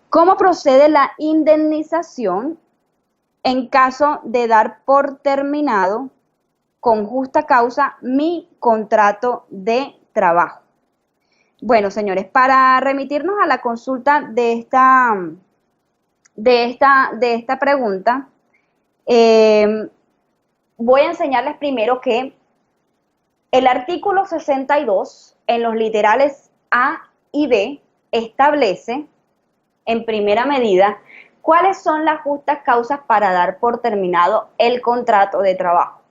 ¿Cómo procede la indemnización en caso de dar por terminado con justa causa mi contrato de trabajo? Bueno, señores, para remitirnos a la consulta de esta pregunta, eh, voy a enseñarles primero que el artículo 62 en los literales A y B establece en primera medida cuáles son las justas causas para dar por terminado el contrato de trabajo.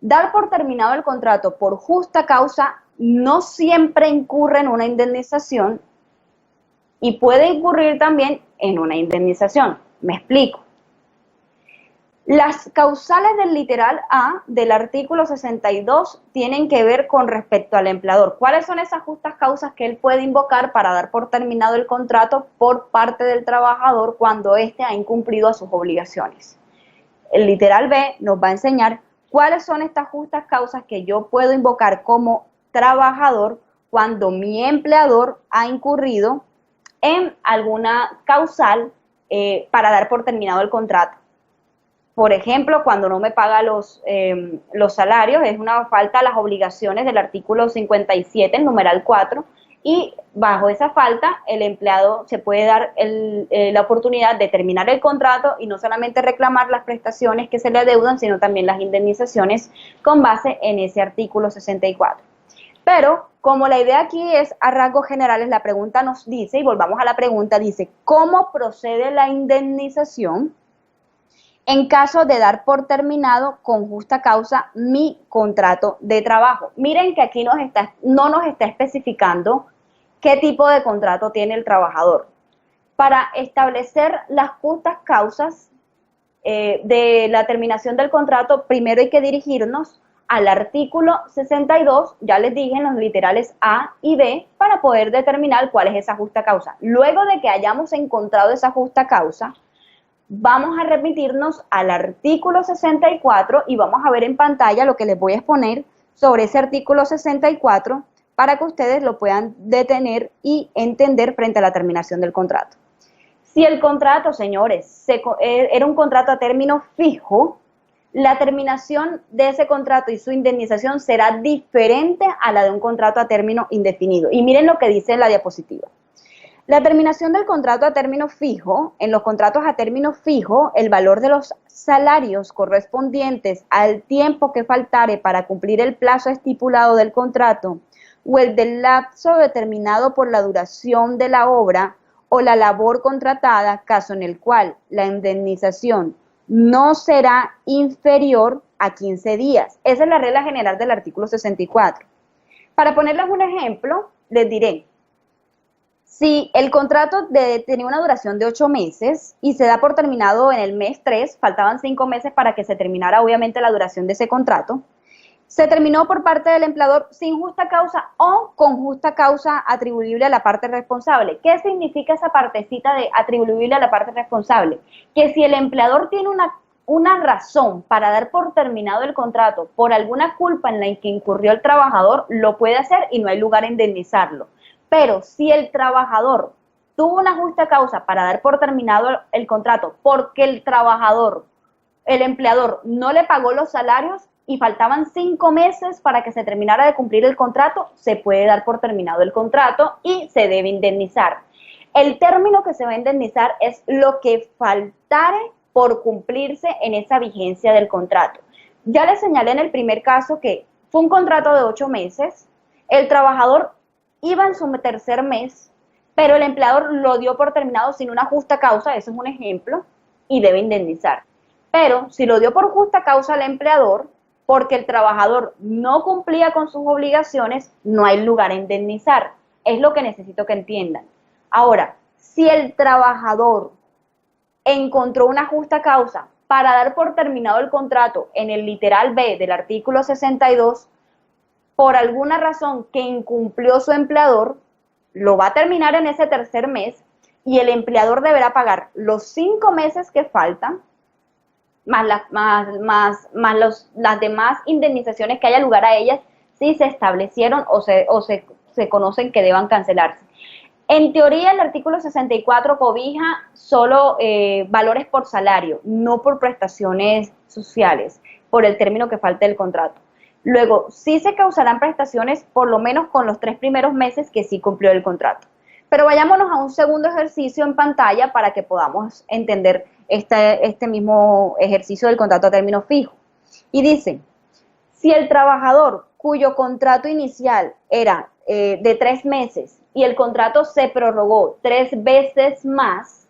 Dar por terminado el contrato por justa causa no siempre incurre en una indemnización y puede incurrir también en una indemnización. Me explico. Las causales del literal A del artículo 62 tienen que ver con respecto al empleador. ¿Cuáles son esas justas causas que él puede invocar para dar por terminado el contrato por parte del trabajador cuando éste ha incumplido a sus obligaciones? El literal B nos va a enseñar cuáles son estas justas causas que yo puedo invocar como trabajador cuando mi empleador ha incurrido en alguna causal para dar por terminado el contrato. Por ejemplo, cuando no me paga los salarios, es una falta a las obligaciones del artículo 57, el numeral 4, y bajo esa falta el empleado se puede dar la oportunidad de terminar el contrato y no solamente reclamar las prestaciones que se le adeudan, sino también las indemnizaciones con base en ese artículo 64. Pero como la idea aquí es a rasgos generales, la pregunta nos dice, y volvamos a la pregunta, dice, ¿cómo procede la indemnización en caso de dar por terminado con justa causa mi contrato de trabajo? Miren que aquí no nos está especificando qué tipo de contrato tiene el trabajador. Para establecer las justas causas de la terminación del contrato, primero hay que dirigirnos al artículo 62, ya les dije en los literales A y B, para poder determinar cuál es esa justa causa. Luego de que hayamos encontrado esa justa causa, vamos a remitirnos al artículo 64 y vamos a ver en pantalla lo que les voy a exponer sobre ese artículo 64 para que ustedes lo puedan detener y entender frente a la terminación del contrato. Si el contrato, señores, era un contrato a término fijo, la terminación de ese contrato y su indemnización será diferente a la de un contrato a término indefinido. Y miren lo que dice en la diapositiva. La terminación del contrato a término fijo, en los contratos a término fijo, el valor de los salarios correspondientes al tiempo que faltare para cumplir el plazo estipulado del contrato o el del lapso determinado por la duración de la obra o la labor contratada, caso en el cual la indemnización no será inferior a 15 días. Esa es la regla general del artículo 64. Para ponerles un ejemplo, les diré, si el contrato tenía una duración de 8 meses y se da por terminado en el mes 3, faltaban 5 meses para que se terminara obviamente la duración de ese contrato, se terminó por parte del empleador sin justa causa o con justa causa atribuible a la parte responsable. ¿Qué significa esa partecita de atribuible a la parte responsable? Que si el empleador tiene una razón para dar por terminado el contrato por alguna culpa en la que incurrió el trabajador, lo puede hacer y no hay lugar a indemnizarlo. Pero si el trabajador tuvo una justa causa para dar por terminado el contrato porque el empleador no le pagó los salarios y faltaban 5 meses para que se terminara de cumplir el contrato, se puede dar por terminado el contrato y se debe indemnizar. El término que se va a indemnizar es lo que faltare por cumplirse en esa vigencia del contrato. Ya les señalé en el primer caso que fue un contrato de 8 meses, el trabajador iba en su tercer mes, pero el empleador lo dio por terminado sin una justa causa, eso es un ejemplo, y debe indemnizar. Pero si lo dio por justa causa al empleador, porque el trabajador no cumplía con sus obligaciones, no hay lugar a indemnizar. Es lo que necesito que entiendan. Ahora, si el trabajador encontró una justa causa para dar por terminado el contrato en el literal B del artículo 62, por alguna razón que incumplió su empleador, lo va a terminar en ese tercer mes y el empleador deberá pagar los 5 meses que faltan, más las demás indemnizaciones que haya lugar a ellas si se establecieron o se conocen que deban cancelarse. En teoría, el artículo 64 cobija solo valores por salario, no por prestaciones sociales, por el término que falte del contrato. Luego, sí se causarán prestaciones por lo menos con los 3 primeros meses que sí cumplió el contrato. Pero vayámonos a un segundo ejercicio en pantalla para que podamos entender este mismo ejercicio del contrato a término fijo. Y dice, si el trabajador cuyo contrato inicial era de 3 meses y el contrato se prorrogó 3 veces más,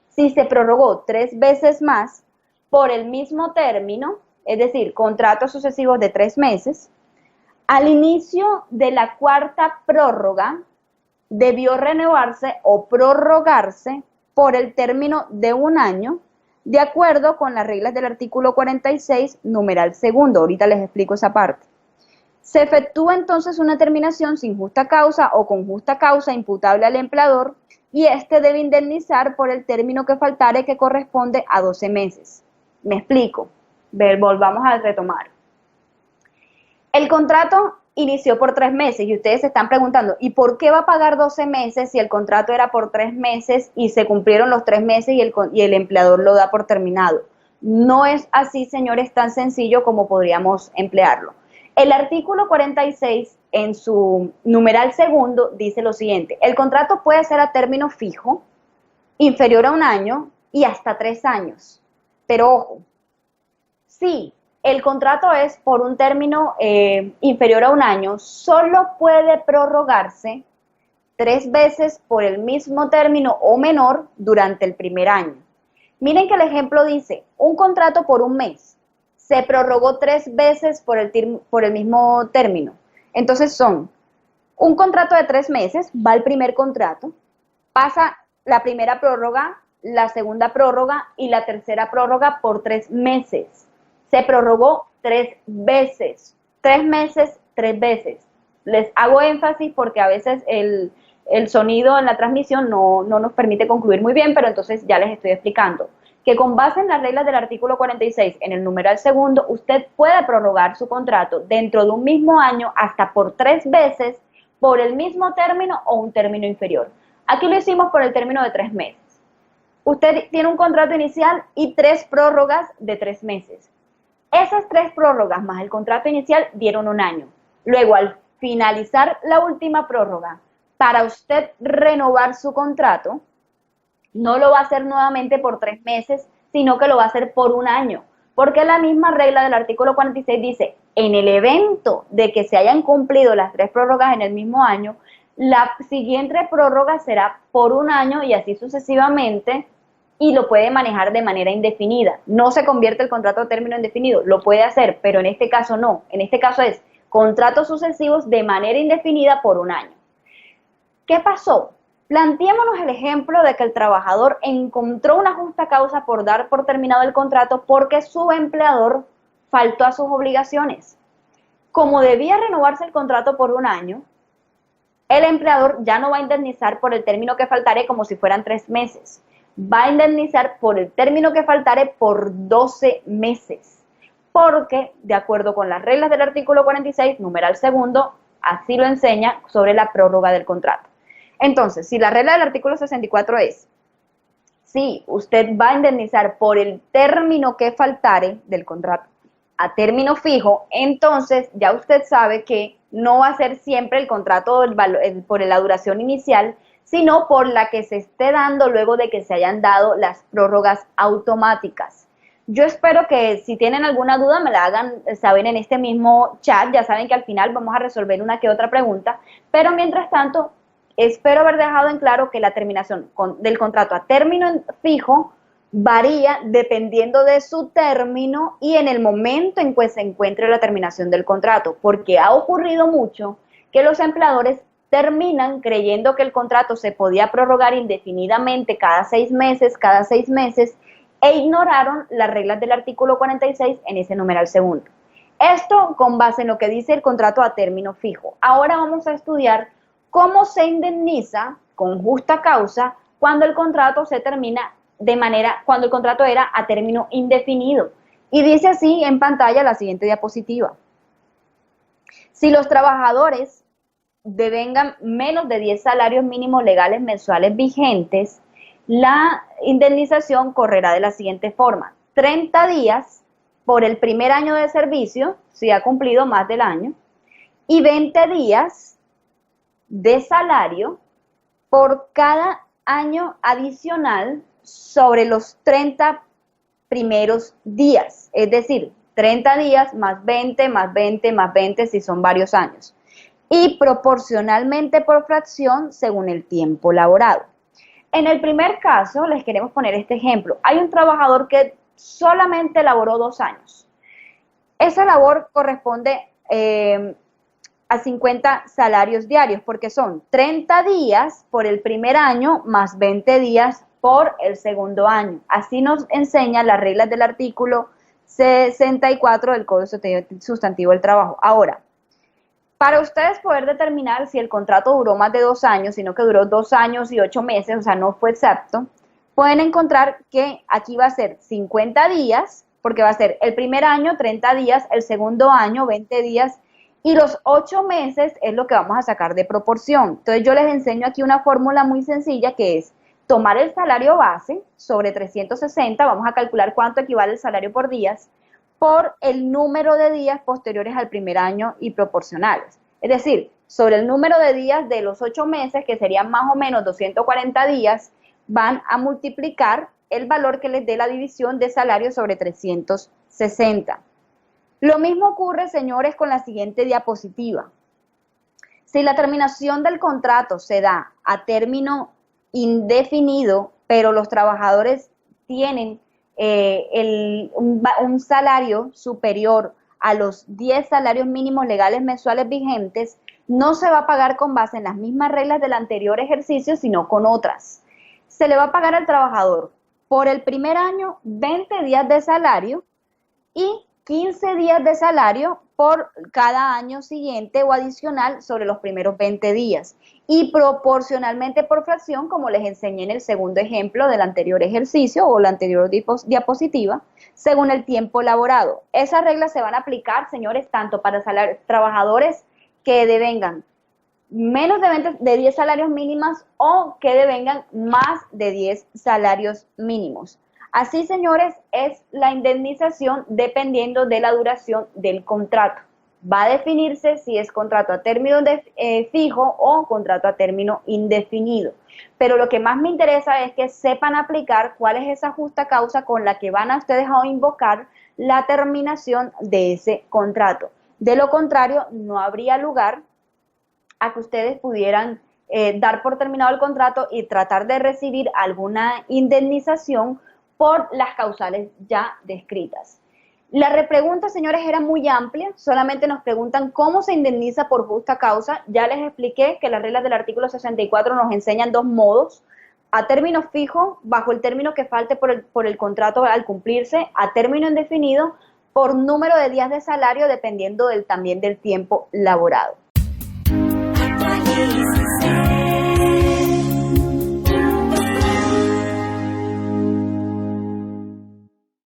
si se prorrogó 3 veces más por el mismo término, es decir, contratos sucesivos de 3 meses, al inicio de la cuarta prórroga debió renovarse o prorrogarse por el término de 1 año, de acuerdo con las reglas del artículo 46, numeral segundo. Ahorita les explico esa parte. Se efectúa entonces una terminación sin justa causa o con justa causa imputable al empleador y éste debe indemnizar por el término que faltare, que corresponde a 12 meses. Me explico. Volvamos a retomar. El contrato inició por 3 meses y ustedes se están preguntando, ¿y por qué va a pagar 12 meses si el contrato era por 3 meses y se cumplieron los 3 meses y el empleador lo da por terminado? No es así, señores, tan sencillo como podríamos emplearlo. El artículo 46, en su numeral segundo, dice lo siguiente: el contrato puede ser a término fijo, inferior a 1 año y hasta 3 años. Pero ojo, si el contrato es por un término inferior a 1 año, solo puede prorrogarse 3 veces por el mismo término o menor durante el primer año. Miren que el ejemplo dice, un contrato por 1 mes, se prorrogó 3 veces por el mismo término. Entonces son un contrato de 3 meses, va el primer contrato, pasa la primera prórroga, la segunda prórroga y la tercera prórroga por 3 meses. Se prorrogó 3 veces, 3 meses, 3 veces. Les hago énfasis porque a veces el sonido en la transmisión no nos permite concluir muy bien, pero entonces ya les estoy explicando que con base en las reglas del artículo 46, en el numeral segundo, usted puede prorrogar su contrato dentro de un mismo año hasta por 3 veces por el mismo término o un término inferior. Aquí lo hicimos por el término de 3 meses. Usted tiene un contrato inicial y 3 prórrogas de 3 meses. Esas 3 prórrogas más el contrato inicial dieron 1 año. Luego, al finalizar la última prórroga, para usted renovar su contrato, no lo va a hacer nuevamente por 3 meses, sino que lo va a hacer por 1 año. Porque la misma regla del artículo 46 dice, en el evento de que se hayan cumplido las 3 prórrogas en el mismo año, la siguiente prórroga será por 1 año y así sucesivamente, y lo puede manejar de manera indefinida. No se convierte el contrato a término indefinido, lo puede hacer, pero en este caso no. En este caso es contratos sucesivos de manera indefinida por 1 año. ¿Qué pasó? Planteémonos el ejemplo de que el trabajador encontró una justa causa por dar por terminado el contrato porque su empleador faltó a sus obligaciones. Como debía renovarse el contrato por 1 año, el empleador ya no va a indemnizar por el término que faltare como si fueran 3 meses. Va a indemnizar por el término que faltare por 12 meses. Porque, de acuerdo con las reglas del artículo 46, numeral segundo, así lo enseña sobre la prórroga del contrato. Entonces, si la regla del artículo 64 es, si usted va a indemnizar por el término que faltare del contrato a término fijo, entonces ya usted sabe que no va a ser siempre el contrato por la duración inicial, sino por la que se esté dando luego de que se hayan dado las prórrogas automáticas. Yo espero que si tienen alguna duda me la hagan saber en este mismo chat. Ya saben que al final vamos a resolver una que otra pregunta, pero mientras tanto, espero haber dejado en claro que la terminación del contrato a término fijo varía dependiendo de su término y en el momento en que se encuentre la terminación del contrato, porque ha ocurrido mucho que los empleadores terminan creyendo que el contrato se podía prorrogar indefinidamente cada 6 meses, e ignoraron las reglas del artículo 46 en ese numeral segundo. Esto con base en lo que dice el contrato a término fijo. Ahora vamos a estudiar cómo se indemniza con justa causa cuando el contrato se termina cuando el contrato era a término indefinido. Y dice así en pantalla la siguiente diapositiva. Si los trabajadores devengan menos de 10 salarios mínimos legales mensuales vigentes, la indemnización correrá de la siguiente forma: 30 días por el primer año de servicio, si ha cumplido más del año, y 20 días de salario por cada año adicional sobre los 30 primeros días, es decir, 30 días más 20, más 20, más 20 si son varios años, y proporcionalmente por fracción según el tiempo laborado. En el primer caso, les queremos poner este ejemplo. Hay un trabajador que solamente laboró 2 años. Esa labor corresponde a 50 salarios diarios, porque son 30 días por el primer año más 20 días por el segundo año. Así nos enseñan las reglas del artículo 64 del Código Sustantivo del Trabajo. Ahora, para ustedes poder determinar si el contrato duró más de 2 años, sino que duró 2 años y 8 meses, o sea, no fue exacto, pueden encontrar que aquí va a ser 50 días, porque va a ser el primer año 30 días, el segundo año 20 días, y los 8 meses es lo que vamos a sacar de proporción. Entonces yo les enseño aquí una fórmula muy sencilla que es tomar el salario base sobre 360, vamos a calcular cuánto equivale el salario por días, por el número de días posteriores al primer año y proporcionales. Es decir, sobre el número de días de los 8 meses, que serían más o menos 240 días, van a multiplicar el valor que les dé la división de salario sobre 360. Lo mismo ocurre, señores, con la siguiente diapositiva. Si la terminación del contrato se da a término indefinido, pero los trabajadores tienen un salario superior a los 10 salarios mínimos legales mensuales vigentes, no se va a pagar con base en las mismas reglas del anterior ejercicio, sino con otras. Se le va a pagar al trabajador por el primer año 20 días de salario y 15 días de salario por cada año siguiente o adicional sobre los primeros 20 días y proporcionalmente por fracción, como les enseñé en el segundo ejemplo del anterior ejercicio o la anterior diapositiva, según el tiempo laborado. Esas reglas se van a aplicar, señores, tanto para trabajadores que devengan menos de 10 salarios mínimos o que devengan más de 10 salarios mínimos. Así, señores, es la indemnización dependiendo de la duración del contrato. Va a definirse si es contrato a término fijo o contrato a término indefinido. Pero lo que más me interesa es que sepan aplicar cuál es esa justa causa con la que van a ustedes a invocar la terminación de ese contrato. De lo contrario, no habría lugar a que ustedes pudieran dar por terminado el contrato y tratar de recibir alguna indemnización por las causales ya descritas. La repregunta, señores, era muy amplia, solamente nos preguntan cómo se indemniza por justa causa. Ya les expliqué que las reglas del artículo 64 nos enseñan 2 modos: a término fijo, bajo el término que falte por el contrato al cumplirse; a término indefinido, por número de días de salario, dependiendo también del tiempo laborado.